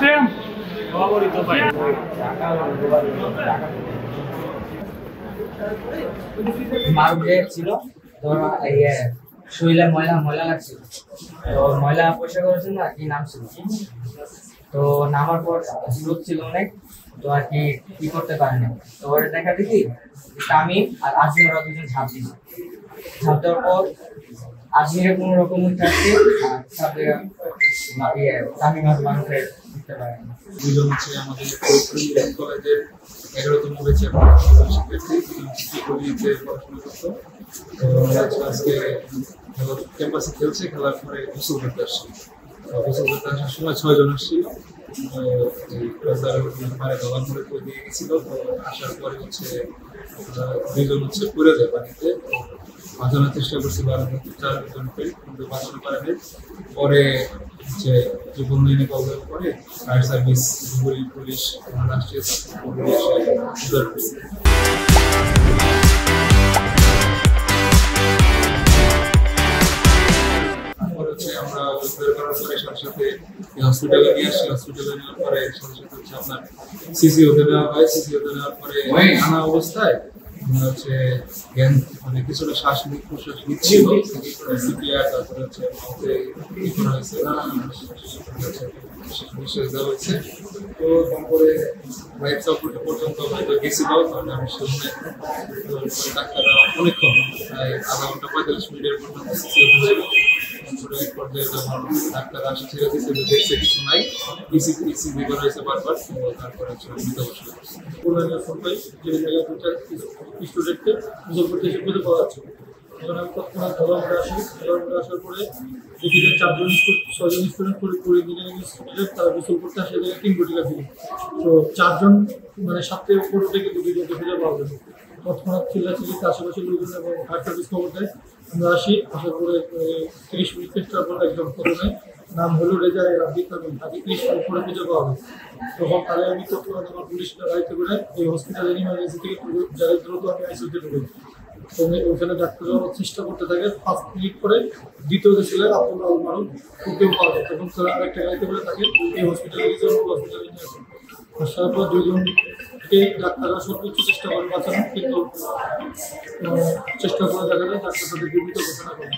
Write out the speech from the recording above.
Same মারুলে ছিল তোর শরীরে ময়লা ময়লা লাগছিল, তো ময়লা পরিষ্কার করার জন্য আর কি নামছিল। তো নামার পর স্রোত ছিল অনেক, তো আর কি কি করতে পারেনি। তো ওরা দেখা দেখি তামিম আর আজমির ওরা দুজন ঝাঁপ দিল। ঝাঁপ দেওয়ার পর আজমিরের কোনো রকম উঠে আসছে, আর তামিম আর মানুষের উঠতে পারেনি। দুজন হচ্ছে আমাদের কলেজের 11তম ব্যাচের শিক্ষার্থী, কলেজে পড়াশোনা করতো। তো আজকে ক্যাম্পাসে খেলছে, খেলার পরে গোসল করতে আসছে। গোসল করতে আসার সময় 6 জন আসছিল। মানে দলার মোড়ে করে দিয়ে গেছিল। তো আসার পরে হচ্ছে 2 জন হচ্ছে পড়ে যায় পানিতে। বাঁচানোর চেষ্টা করছি 4 জনকে, কিন্তু বাঁচানো পারেনি। পরে হচ্ছে জীবন নিয়ে কল করে ফায়ার সার্ভিস, পুলিশ, রাষ্ট্রীয় পুলিশ উদ্ধার করছে। তারপর হচ্ছে আমরা উদ্ধার করার পরে সাথে সাথে হসপিটালে নিয়ে আসি। হসপিটালে নেওয়ার পরে সাথে সাথে হচ্ছে আপনার সিসিওতে নেওয়া হয়। সিসিওতে নেওয়ার পরে আনা অবস্থায় হচ্ছে জ্ঞান মানে কিছুটা শ্বাস প্রশ্বাস নিচ্ছিল। সিপিআর, তারপরে হচ্ছে মাউথে ই করা হয়েছে, নিঃশ্বাস দেওয়া হয়েছে। তো তারপরে লাইফ সাপোর্ট পর্যন্ত হয়তো গেছিল, কারণ আমি সেখানে ডাক্তাররা অনেকক্ষণ প্রায় আধা ঘন্টা 45 মিনিটের পর্যন্ত সিসিওতে ছিল। তারপরে এক পর্যায়ে যখন ডাক্তার আসে ছেড়ে দিচ্ছে, দেখছে কিছু নাই, ইসিজি করা হয়েছে বারবার। তারপরে হচ্ছে মৃত বসে স্টুডেন্টকে গোসল করতে এসে খুঁজে পাওয়া যাচ্ছে। তখন আমি তৎক্ষণাৎ ধলামুড়ে আসি। ধলামুড়ে আসার পরে দেখি যে 6জন স্টুডেন্ট করে ইঞ্জিনিয়ারিং স্টুডেন্ট, তারা গোসল করতে আসে 3 কোটি টাকা দিল। তো 4 জন মানে 7 উপর থেকে 2 জনকে খুঁজে পাওয়া যাবে। তৎক্ষণাৎ চিল্লাচিল্লিতে আশেপাশে লোকজন এবং ফায়ার সার্ভিস খবর দেয়। আমরা আসি, আসার পরে 30 মিনিট চেষ্টার পর একজন প্রথমে নাম হলো রেজা রাব্বিক, তাকে 30 মিনিট পরে খুঁজে পাওয়া যায়। তখন তাহলে আমি তৎক্ষণাৎ আমার পুলিশরা দায়িত্ব করে এই হসপিটালের ইমার্জেন্সি থেকে যারা দ্রুত আমি আইসিইউতে ঢুকি। তো ওখানে ডাক্তাররা চেষ্টা করতে থাকে। 5 মিনিট পরে দ্বিতীয় যে ছিলেন আব্দুল্লাহ আল মারুফ, ওকেও পাওয়া যায়। তখন তারা আরেকটা গাড়িতে করে থাকে এই হসপিটালে হসপিটালে নিয়ে আসেন। আসার পর 2 জনকে ডাক্তাররা সর্বোচ্চ চেষ্টা করে বাঁচানো, কিন্তু চেষ্টা করে দেখা যায় ডাক্তার তাদের জীবিত ঘোষণা করে।